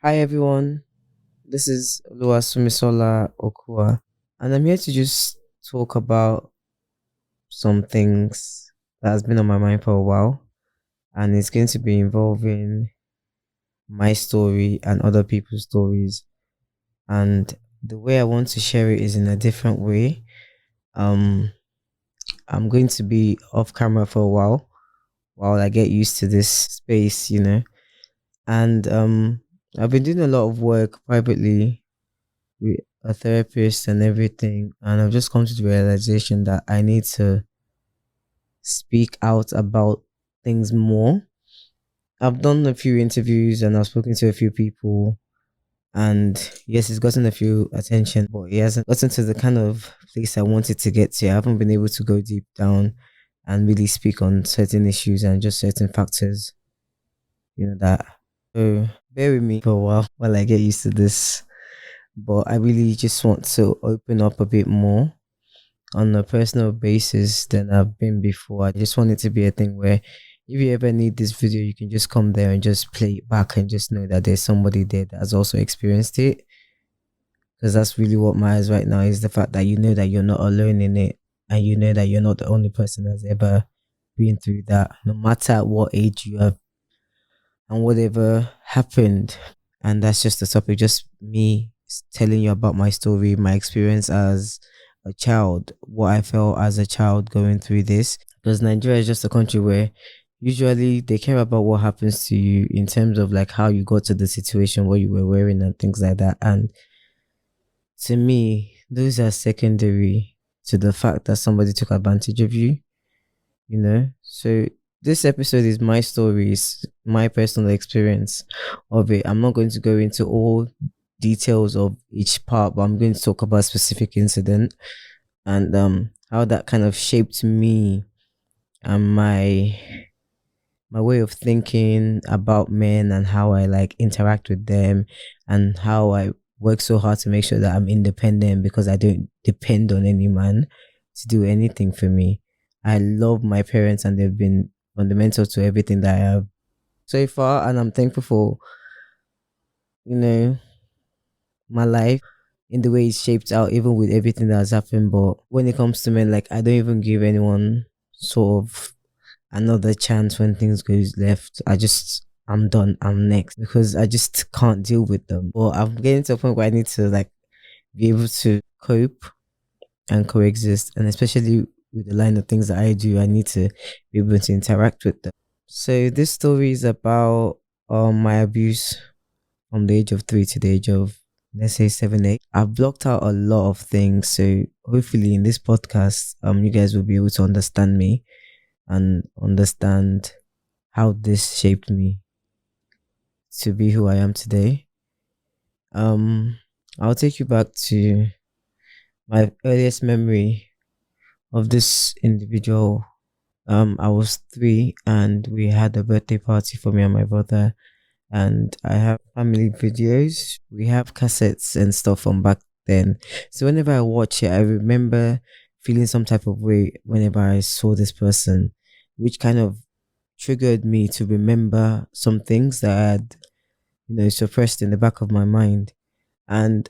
Hi everyone, this is Oluwasunmisola Okuwa, and I'm here to just talk about some things that has been on my mind for a while, and it's going to be involving my story and other people's stories. And the way I want to share it is in a different way. Um, I'm going to be off camera for a while I get used to this space. And I've been doing a lot of work privately with a therapist and everything, and I've just come to the realization that I need to speak out about things more. I've done a few interviews and I've spoken to a few people, and yes, it's gotten a few attention, but it hasn't gotten to the kind of place I wanted to get to. I haven't been able to go deep down and really speak on certain issues and just certain factors, that. So bear with me for a while I get used to this. But I really just want to open up a bit more on a personal basis than I've been before. I just want it to be a thing where if you ever need this video, you can just come there and just play it back and just know that there's somebody there that has also experienced it. Because that's really what matters right now, is the fact that you know that you're not alone in it, and you know that you're not the only person that's ever been through that, no matter at what age you have and whatever happened. And that's just the topic, just me telling you about my story, my experience as a child, what I felt as a child going through this. Because Nigeria is just a country where usually they care about what happens to you in terms of like how you got to the situation, what you were wearing and things like that. And to me, those are secondary to the fact that somebody took advantage of you. So this episode is my story, is my personal experience of it. I'm not going to go into all details of each part, but I'm going to talk about a specific incident and how that kind of shaped me and my way of thinking about men, and how I like interact with them, and how I work so hard to make sure that I'm independent, because I don't depend on any man to do anything for me. I love my parents and they've been fundamental to everything that I have so far, and I'm thankful for you know my life in the way it's shaped out, even with everything that has happened. But when it comes to men, like, I don't even give anyone sort of another chance when things goes left. I'm done. I'm next, because I just can't deal with them. But I'm getting to a point where I need to like be able to cope and coexist, and especially with the line of things that I do, I need to be able to interact with them. So this story is about my abuse from the age of 3 to the age of, let's say, 7, 8. I've blocked out a lot of things, so hopefully in this podcast, you guys will be able to understand me and understand how this shaped me to be who I am today. I'll take you back to my earliest memory of this individual. I was 3 and we had a birthday party for me and my brother, and I have family videos. We have cassettes and stuff from back then. So whenever I watch it, I remember feeling some type of way whenever I saw this person, which kind of triggered me to remember some things that I had, suppressed in the back of my mind. And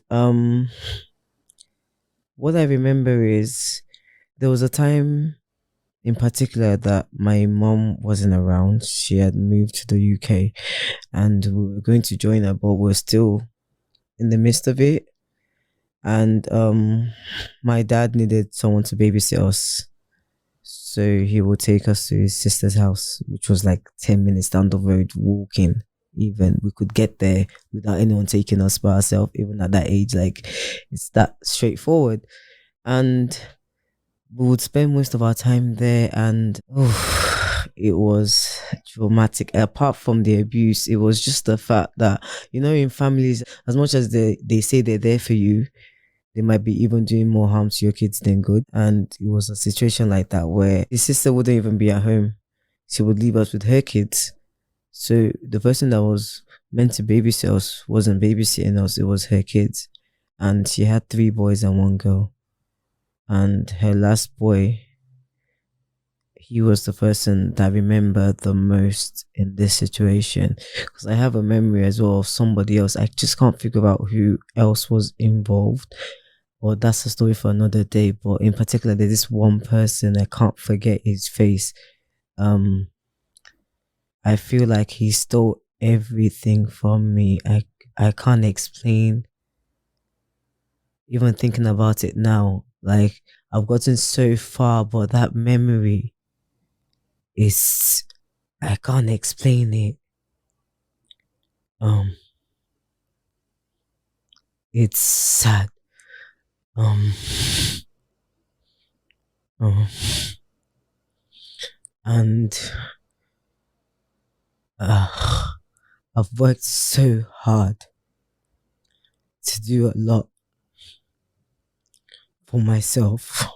what I remember is there was a time in particular that my mom wasn't around. She had moved to the UK and we were going to join her, but we're still in the midst of it. And my dad needed someone to babysit us, so he would take us to his sister's house, which was like 10 minutes down the road walking. Even we could get there without anyone taking us by ourselves, even at that age. Like, it's that straightforward. And we would spend most of our time there, and it was traumatic. Apart from the abuse, it was just the fact that, in families, as much as they say they're there for you, they might be even doing more harm to your kids than good. And it was a situation like that where his sister wouldn't even be at home. She would leave us with her kids. So the person that was meant to babysit us wasn't babysitting us, it was her kids. And she had 3 boys and 1 girl. And her last boy, he was the person that I remember the most in this situation. Because I have a memory as well of somebody else. I just can't figure out who else was involved. Or that's a story for another day. But in particular, there's this one person, I can't forget his face. I feel like he stole everything from me. I can't explain, even thinking about it now. Like, I've gotten so far, but that memory is, I can't explain it. It's sad. Um, and I've worked so hard to do a lot for myself.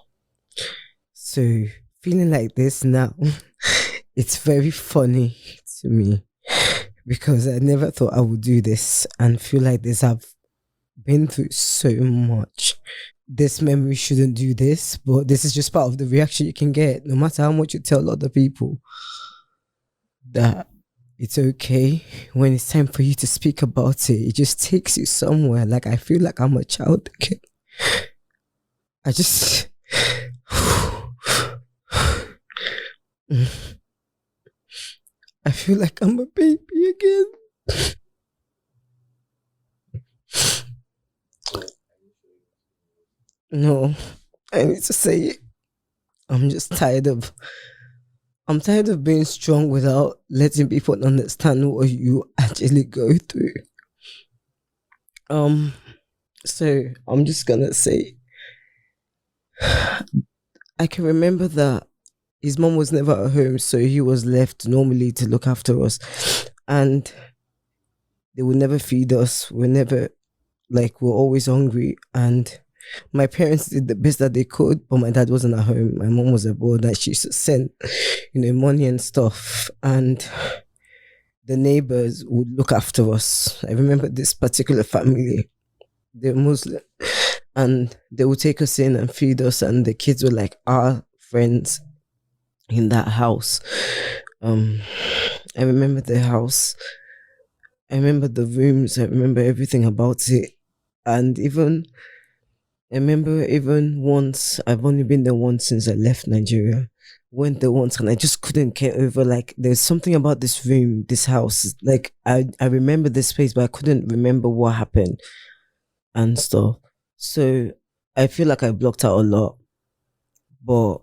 So feeling like this now, it's very funny to me because I never thought I would do this and feel like this. I've been through so much. This memory shouldn't do this, but this is just part of the reaction you can get. No matter how much you tell other people that it's okay, when it's time for you to speak about it, it just takes you somewhere. Like, I feel like I'm a child again. I just I feel like I'm a baby again. No, I need to say it. I'm tired of being strong without letting people understand what you actually go through. So I'm just gonna say, I can remember that his mom was never at home, so he was left normally to look after us, and they would never feed us. We're always hungry, and my parents did the best that they could, but my dad wasn't at home. My mom was abroad, and she used to send, money and stuff, and the neighbors would look after us. I remember this particular family, they're Muslim, and they would take us in and feed us, and the kids were like our friends in that house. I remember the house, I remember the rooms, I remember everything about it, and I remember even once, I've only been there once since I left Nigeria. Went there once and I just couldn't get over, like, there's something about this room, this house. Like, I remember this place, but I couldn't remember what happened and stuff. So I feel like I blocked out a lot. But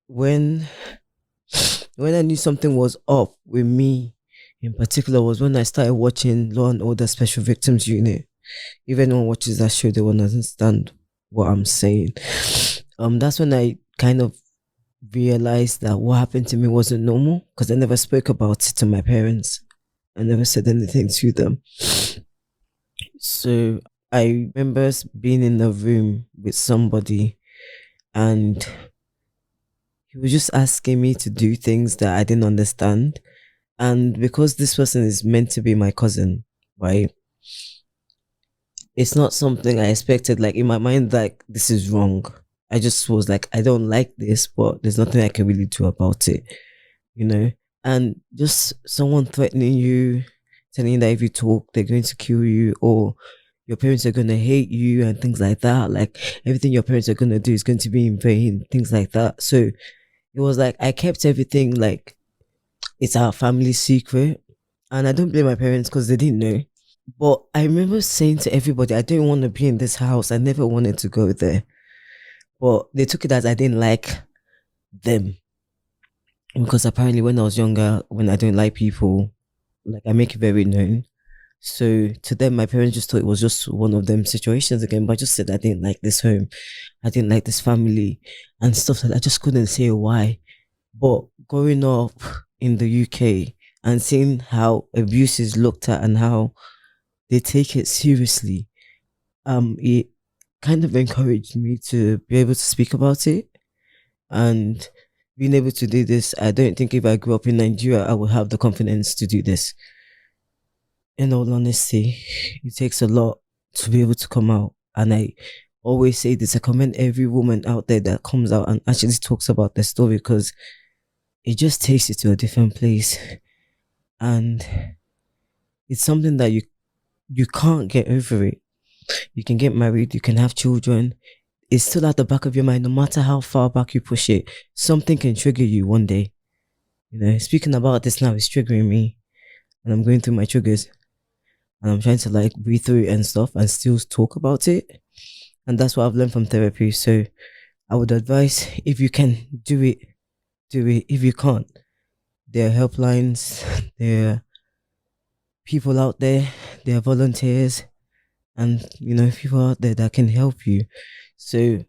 when I knew something was up with me in particular was when I started watching Law and Order Special Victims Unit. If anyone watches that show, they won't understand what I'm saying. That's when I kind of realized that what happened to me wasn't normal, because I never spoke about it to my parents. I never said anything to them. So I remember being in a room with somebody, and he was just asking me to do things that I didn't understand. And because this person is meant to be my cousin, right? It's not something I expected. Like, in my mind, like, this is wrong. I just was like, I don't like this, but there's nothing I can really do about it, And just someone threatening you, telling you that if you talk, they're going to kill you, or your parents are going to hate you and things like that. Like, everything your parents are going to do is going to be in vain, things like that. So it was like, I kept everything like it's our family secret. And I don't blame my parents because they didn't know. But I remember saying to everybody, I don't want to be in this house. I never wanted to go there. But they took it as I didn't like them. Because apparently when I was younger, when I don't like people, like, I make it very known. So to them, my parents just thought it was just one of them situations again. But I just said I didn't like this home. I didn't like this family and stuff like that. I just couldn't say why. But growing up in the UK and seeing how abuse is looked at and how they take it seriously, it kind of encouraged me to be able to speak about it. And being able to do this, I don't think if I grew up in Nigeria, I would have the confidence to do this. In all honesty, it takes a lot to be able to come out. And I always say this, I commend every woman out there that comes out and actually talks about their story, because it just takes you to a different place. And it's something that you can't get over it. You can get married, you can have children. It's still at the back of your mind, no matter how far back you push it. Something can trigger you one day. Speaking about this now is triggering me, and I'm going through my triggers, and I'm trying to like breathe through it and stuff, and still talk about it. And that's what I've learned from therapy. So I would advise, if you can do it, do it. If you can't, there are helplines, there are people out there, there are volunteers, and people out there that can help you. So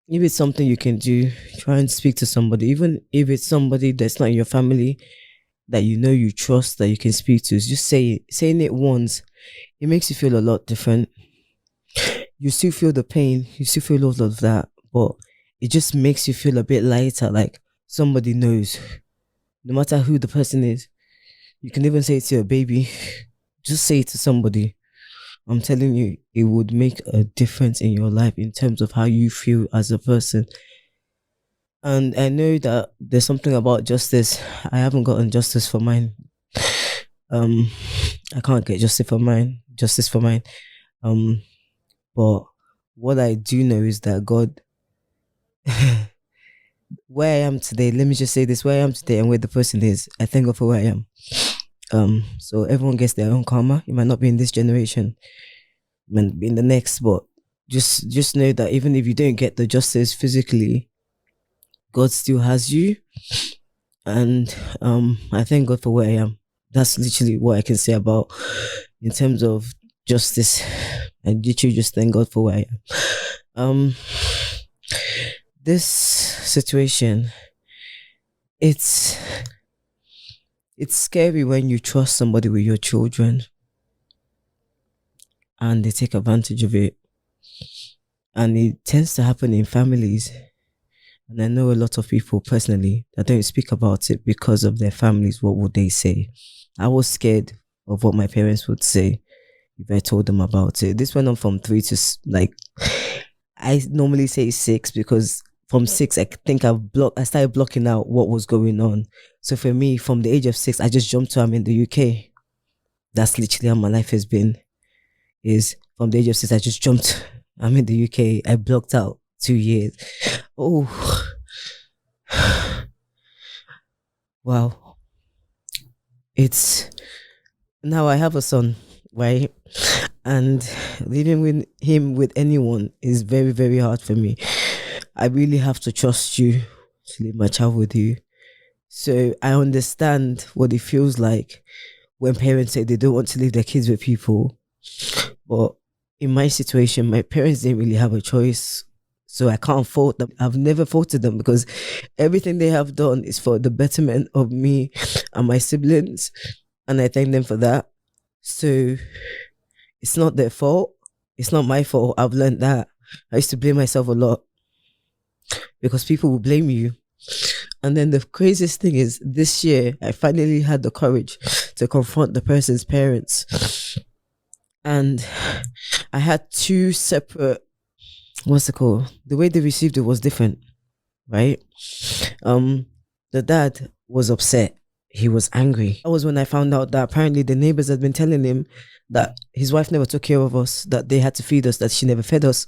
if it's something you can do, try and speak to somebody, even if it's somebody that's not in your family, that you trust, that you can speak to. Just saying it once, it makes you feel a lot different. You still feel the pain, you still feel all of that, but it just makes you feel a bit lighter, like somebody knows, no matter who the person is. You can even say it to a baby. Just say it to somebody. I'm telling you, it would make a difference in your life in terms of how you feel as a person. And I know that there's something about justice. I haven't gotten justice for mine. I can't get justice for mine. But what I do know is that God, where I am today, let me just say this, where I am today and where the person is, I thank God for where I am. So everyone gets their own karma. It might not be in this generation, it might be in the next, but just know that even if you don't get the justice physically, God still has you. And I thank God for where I am. That's literally what I can say about in terms of justice. I literally just thank God for where I am. This situation, it's scary when you trust somebody with your children and they take advantage of it. And it tends to happen in families. And I know a lot of people personally that don't speak about it because of their families. What would they say? I was scared of what my parents would say if I told them about it. This went on from 3 to I normally say 6, because from 6, I think I started blocking out what was going on. So for me, from the age of 6, I just jumped to I'm in the UK. That's literally how my life has been. Is from the age of 6, I just jumped. I'm in the UK. I blocked out 2 years. Oh, wow. Now I have a son, right? And living with him, with anyone, is very, very hard for me. I really have to trust you to leave my child with you. So I understand what it feels like when parents say they don't want to leave their kids with people. But in my situation, my parents didn't really have a choice. So I can't fault them. I've never faulted them, because everything they have done is for the betterment of me and my siblings. And I thank them for that. So it's not their fault. It's not my fault. I've learned that. I used to blame myself a lot, because people will blame you. And then the craziest thing is, this year, I finally had the courage to confront the person's parents. And I had 2 separate, the way they received it was different, right? The dad was upset. He was angry. That was when I found out that apparently the neighbors had been telling him that his wife never took care of us, that they had to feed us, that she never fed us.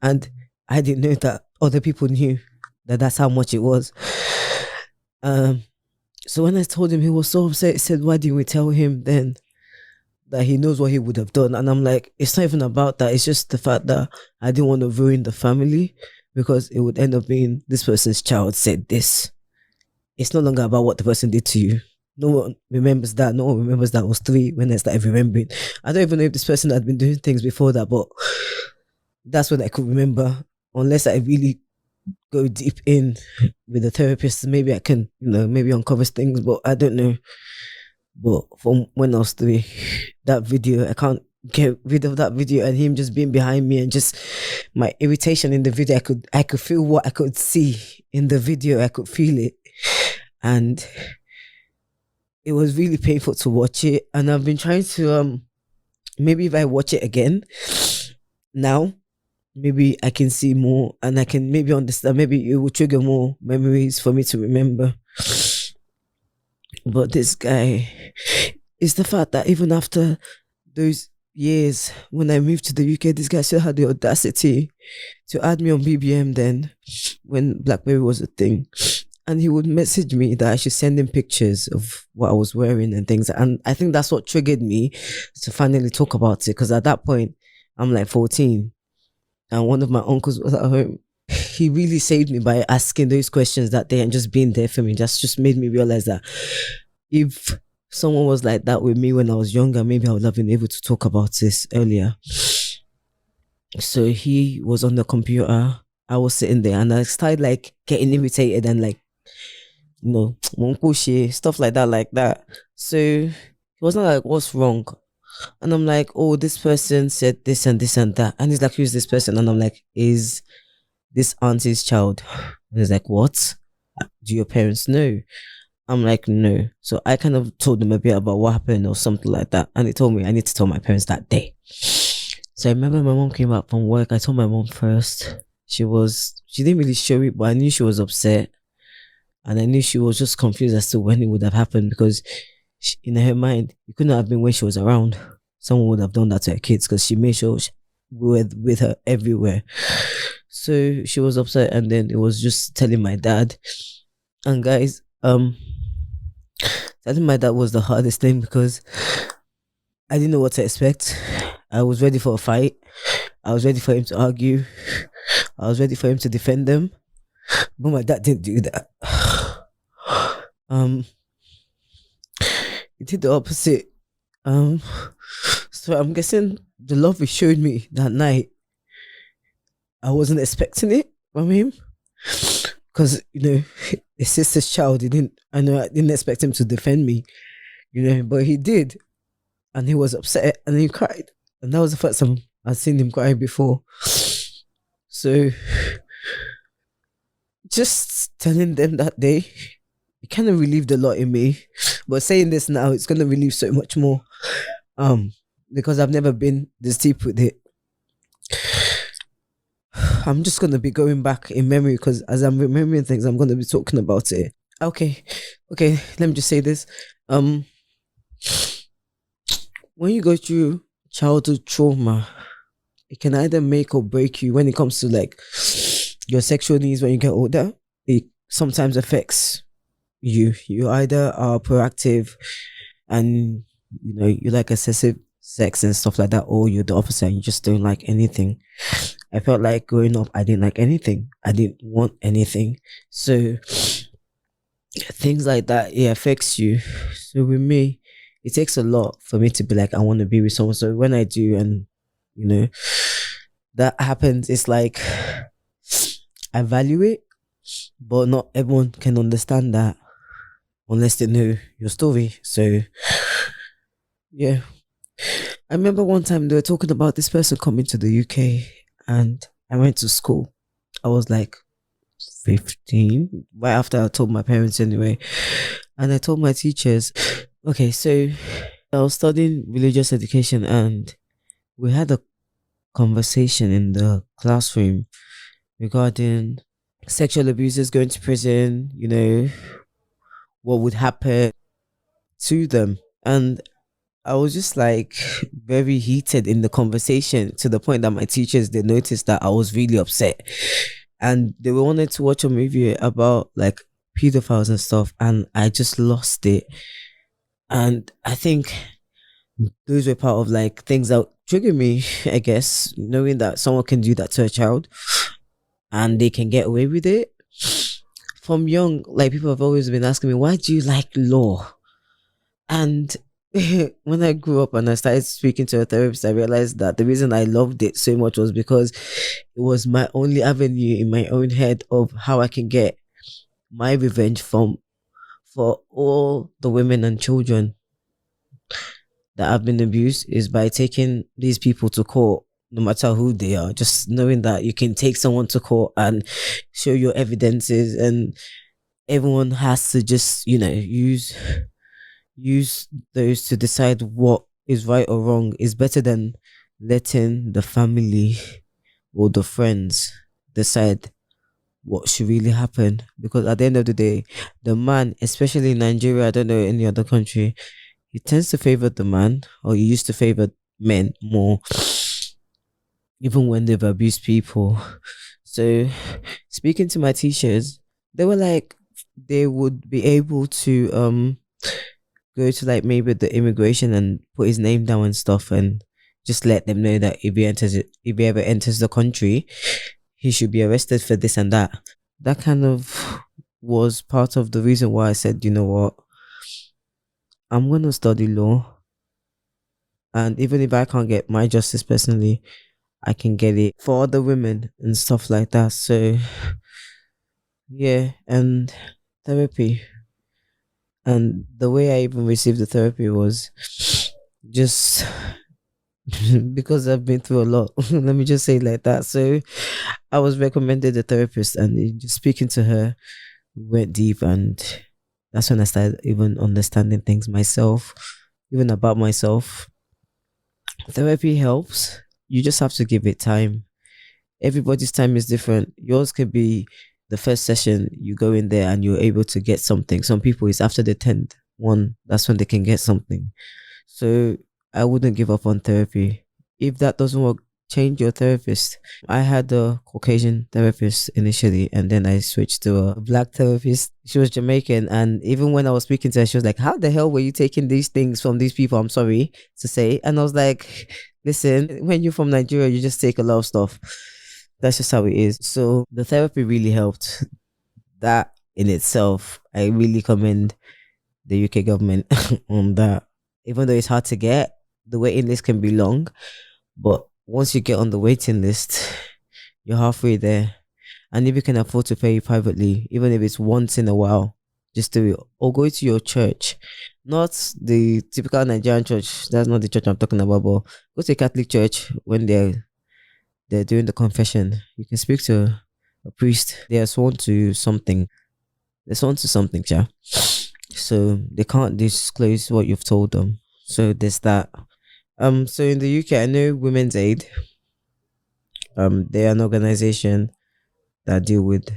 And I didn't know that other people knew that that's how much it was. So when I told him, he was so upset. He said, why didn't we tell him then that he knows what he would have done? And I'm like, it's not even about that. It's just the fact that I didn't want to ruin the family, because it would end up being this person's child said this. It's no longer about what the person did to you. No one remembers that. No one remembers that I was 3 when I started remembering. I don't even know if this person had been doing things before that, but that's when I could remember. Unless I really go deep in with the therapist, maybe I can, maybe uncover things, but I don't know. But from when I was 3, that video, I can't get rid of that video, and him just being behind me, and just my irritation in the video. I could feel what I could see in the video. I could feel it, and it was really painful to watch it. And I've been trying to maybe if I watch it again now, maybe I can see more, and I can maybe understand. Maybe it will trigger more memories for me to remember. But this guy, it's the fact that even after those years when I moved to the UK, this guy still had the audacity to add me on BBM then, when BlackBerry was a thing. And he would message me that I should send him pictures of what I was wearing and things. And I think that's what triggered me to finally talk about it. Because at that point, I'm like 14. And one of my uncles was at home. He really saved me by asking those questions that day and just being there for me. Just made me realize that if someone was like that with me when I was younger, maybe I would have been able to talk about this earlier. So he was on the computer. I was sitting there and I started like getting irritated and like, stuff like that. So he was not like, what's wrong? And I'm like, oh, this person said this and this and that. And he's like, who's this person? And I'm like, is this auntie's child? And he's like, what? Do your parents know? I'm like, no. So I kind of told them a bit about what happened or something like that. And they told me I need to tell my parents that day. So I remember my mom came back from work. I told my mom first. She didn't really show it, but I knew she was upset. And I knew she was just confused as to when it would have happened because in her mind, it couldn't have been when she was around. Someone would have done that to her kids because she made sure we were with her everywhere. So she was upset and then it was just telling my dad. And guys, telling my dad was the hardest thing because I didn't know what to expect. I was ready for a fight. I was ready for him to argue. I was ready for him to defend them. But my dad didn't do that. He did the opposite. So I'm guessing the love he showed me that night, I wasn't expecting it from him. Because, his sister's child, I didn't expect him to defend me, but he did. And he was upset and he cried. And that was the first time I'd seen him cry before. So just telling them that day, it kind of relieved a lot in me. But saying this now, it's going to relieve so much more. Because I've never been this deep with it. I'm just going to be going back in memory because as I'm remembering things, I'm going to be talking about it. Okay, let me just say this. When you go through childhood trauma, it can either make or break you when it comes to like your sexual needs when you get older. It sometimes affects you. You either are proactive and you like excessive sex and stuff like that, or you're the opposite and you just don't like anything. I felt like growing up I didn't like anything. I didn't want anything. So things like that, it affects you. So with me, it takes a lot for me to be like, I want to be with someone. So when I do and that happens, it's like I value it, but not everyone can understand that unless they know your story. So yeah, I remember one time they were talking about this person coming to the UK and I went to school. I was like 15, right after I told my parents anyway. And I told my teachers, okay, so I was studying religious education and we had a conversation in the classroom regarding sexual abusers going to prison, what would happen to them. And I was just like very heated in the conversation to the point that my teachers, they noticed that I was really upset. And they wanted to watch a movie about like pedophiles and stuff. And I just lost it. And I think those were part of like things that trigger me, I guess, knowing that someone can do that to a child and they can get away with it. From young, like people have always been asking me, why do you like law? And when I grew up and I started speaking to a therapist, I realized that the reason I loved it so much was because it was my only avenue in my own head of how I can get my revenge for all the women and children that have been abused, is by taking these people to court, no matter who they are. Just knowing that you can take someone to court and show your evidences, and everyone has to just use those to decide what is right or wrong, is better than letting the family or the friends decide what should really happen. Because at the end of the day, the man, especially in Nigeria, I don't know any other country, he tends to favor the man, or he used to favor men more, even when they've abused people. So, speaking to my teachers, they were like, they would be able to go to like maybe the immigration and put his name down and stuff, and just let them know that if he ever enters the country, he should be arrested for this and that. That kind of was part of the reason why I said, you know what, I'm gonna study law, and even if I can't get my justice personally, I can get it for other women and stuff like that. So yeah, and therapy. And the way I even received the therapy was just because I've been through a lot. Let me just say it like that. So I was recommended a therapist, and just speaking to her, we went deep, and that's when I started even understanding things myself, even about myself. Therapy helps. You just have to give it time. Everybody's time is different. Yours could be the first session, you go in there and you're able to get something. Some people, it's after the 10th one, that's when they can get something. So I wouldn't give up on therapy. If that doesn't work, change your therapist. I had a Caucasian therapist initially, and then I switched to a black therapist. She was Jamaican, and even when I was speaking to her, she was like, how the hell were you taking these things from these people? I'm sorry to say. And I was like, listen, when you're from Nigeria, you just take a lot of stuff. That's just how it is. So the therapy really helped. That in itself, I really commend the UK government on that. Even though it's hard to get, the waiting list can be long, but once you get on the waiting list, you're halfway there. And if you can afford to pay privately, even if it's once in a while, just do it. Or go to your church. Not the typical Nigerian church. That's not the church I'm talking about, but go to a Catholic church when they're doing the confession. You can speak to a priest. They are sworn to something. They're sworn to something, yeah. So they can't disclose what you've told them. So there's that. So in the UK, I know Women's Aid. They're an organization that deal with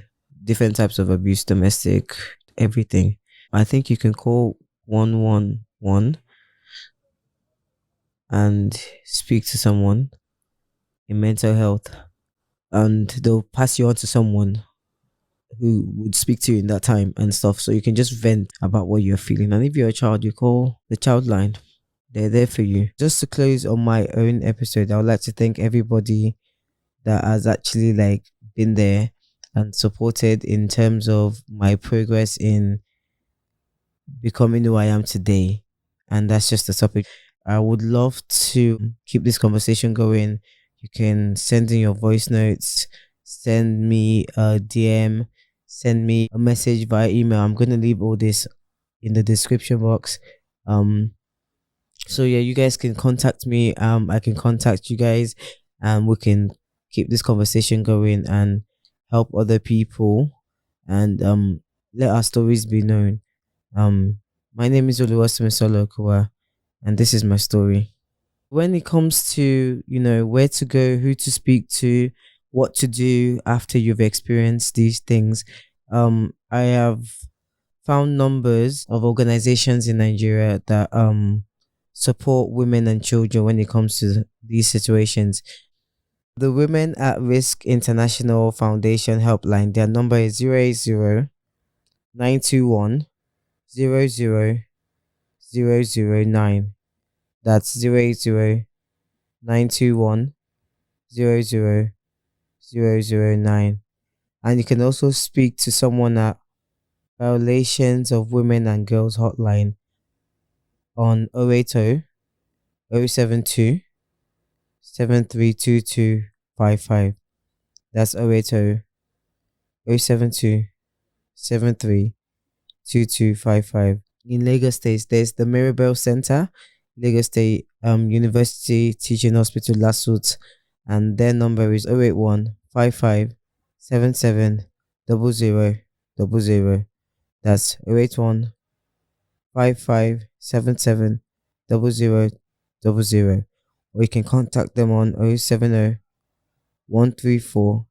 different types of abuse, domestic, everything. I think you can call 111 and speak to someone in mental health, and they'll pass you on to someone who would speak to you in that time and stuff. So you can just vent about what you're feeling. And if you're a child, you call the child line. They're there for you. Just to close on my own episode, I would like to thank everybody that has actually like been there and supported in terms of my progress in becoming who I am today. And that's just the topic. I would love to keep this conversation going. You can send in your voice notes, send me a DM, send me a message via email. I'm going to leave all this in the description box. So yeah, you guys can contact me. I can contact you guys, and we can keep this conversation going and help other people, and let our stories be known. My name is Oluwasunmisola Okuwa, and this is my story. When it comes to, where to go, who to speak to, what to do after you've experienced these things, I have found numbers of organizations in Nigeria that support women and children when it comes to these situations. The Women at Risk International Foundation helpline, their number is 080-921-00009. That's 080-921-00009. And you can also speak to someone at Violations of Women and Girls hotline on 080 072 732255. That's 080 072 732255. In Lagos State, there's the Mirabel Center, Lagos State University Teaching Hospital, Lasut, and their number is 081 55 77 0000. That's 081 55 77 0000. Or you can contact them on 070 134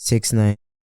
69.